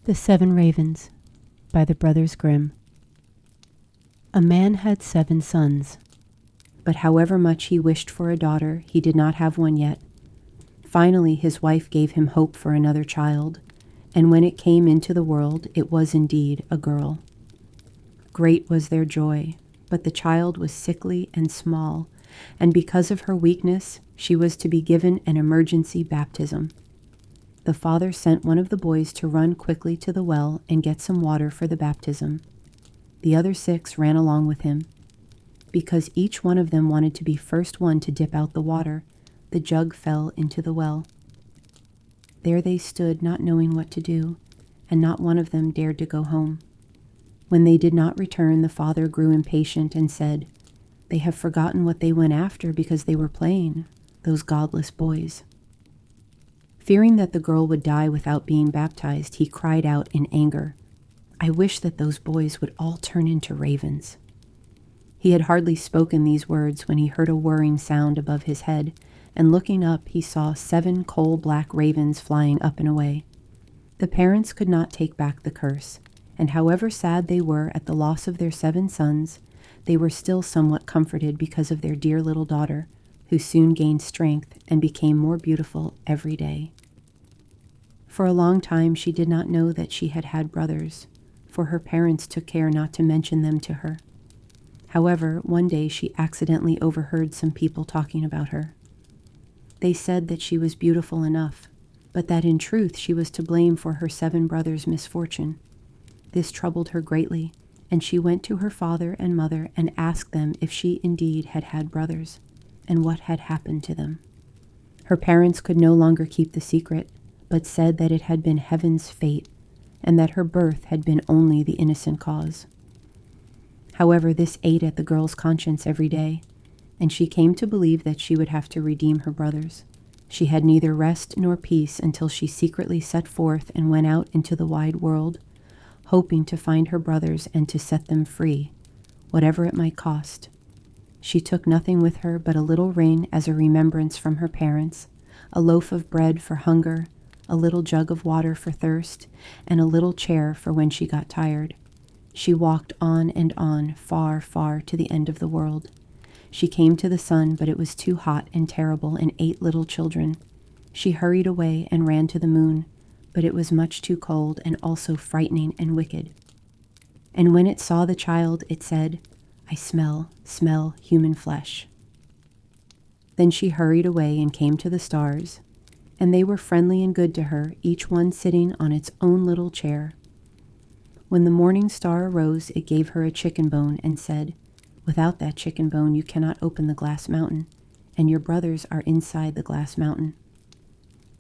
The 7 Ravens by the Brothers Grimm. A man had 7 sons, but however much he wished for a daughter, he did not have one yet. Finally, his wife gave him hope for another child, and when it came into the world, it was indeed a girl. Great was their joy, but the child was sickly and small, and because of her weakness, she was to be given an emergency baptism. The father sent one of the boys to run quickly to the well and get some water for the baptism. The other 6 ran along with him. Because each one of them wanted to be first one to dip out the water, the jug fell into the well. There they stood, not knowing what to do, and not one of them dared to go home. When they did not return, the father grew impatient and said, "They have forgotten what they went after because they were playing, those godless boys." Fearing that the girl would die without being baptized, he cried out in anger, "I wish that those boys would all turn into ravens." He had hardly spoken these words when he heard a whirring sound above his head, and looking up he saw 7 coal-black ravens flying up and away. The parents could not take back the curse, and however sad they were at the loss of their 7 sons, they were still somewhat comforted because of their dear little daughter, who soon gained strength and became more beautiful every day. For a long time she did not know that she had had brothers, for her parents took care not to mention them to her. However, one day she accidentally overheard some people talking about her. They said that she was beautiful enough, but that in truth she was to blame for her 7 brothers' misfortune. This troubled her greatly, and she went to her father and mother and asked them if she indeed had had brothers, and what had happened to them. Her parents could no longer keep the secret, but said that it had been heaven's fate, and that her birth had been only the innocent cause. However, this ate at the girl's conscience every day, and she came to believe that she would have to redeem her brothers. She had neither rest nor peace until she secretly set forth and went out into the wide world, hoping to find her brothers and to set them free, whatever it might cost. She took nothing with her but a little ring as a remembrance from her parents, a loaf of bread for hunger, a little jug of water for thirst, and a little chair for when she got tired. She walked on and on, far, far to the end of the world. She came to the sun, but it was too hot and terrible and ate little children. She hurried away and ran to the moon, but it was much too cold and also frightening and wicked. And when it saw the child, it said, "I smell human flesh." Then she hurried away and came to the stars, and they were friendly and good to her, each one sitting on its own little chair. When the morning star arose, it gave her a chicken bone and said, "Without that chicken bone you cannot open the glass mountain, and your brothers are inside the glass mountain."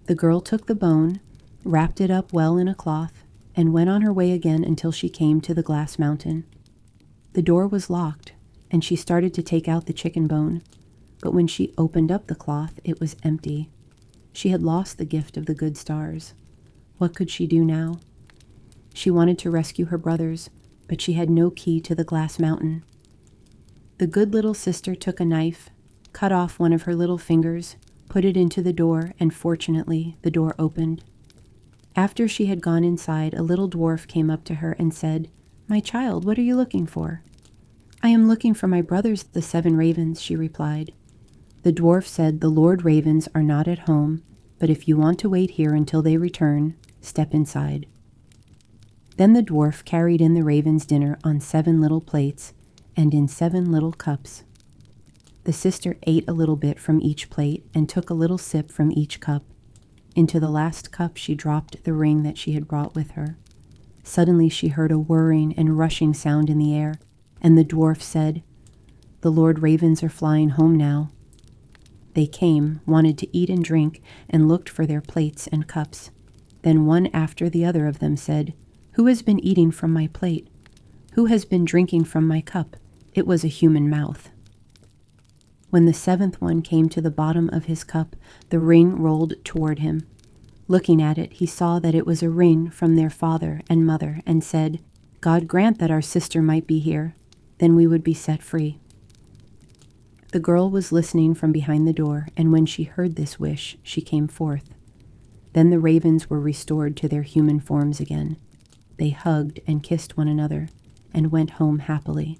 The girl took the bone, wrapped it up well in a cloth, and went on her way again until she came to the glass mountain. The door was locked, and she started to take out the chicken bone, but when she opened up the cloth, it was empty. She had lost the gift of the good stars. What could she do now? She wanted to rescue her brothers, but she had no key to the glass mountain. The good little sister took a knife, cut off one of her little fingers, put it into the door, and fortunately, the door opened. After she had gone inside, a little dwarf came up to her and said, "My child, what are you looking for?" "I am looking for my brothers, the 7 ravens," she replied. The dwarf said, "The Lord Ravens are not at home, but if you want to wait here until they return, step inside." Then the dwarf carried in the ravens' dinner on 7 little plates and in 7 little cups. The sister ate a little bit from each plate and took a little sip from each cup. Into the last cup she dropped the ring that she had brought with her. Suddenly she heard a whirring and rushing sound in the air, and the dwarf said, "The Lord Ravens are flying home now." They came, wanted to eat and drink, and looked for their plates and cups. Then one after the other of them said, "Who has been eating from my plate? Who has been drinking from my cup?" It was a human mouth. When the 7th one came to the bottom of his cup, the ring rolled toward him. Looking at it, he saw that it was a ring from their father and mother, and said, "God grant that our sister might be here, then we would be set free." The girl was listening from behind the door, and when she heard this wish, she came forth. Then the ravens were restored to their human forms again, They hugged and kissed one another and went home happily.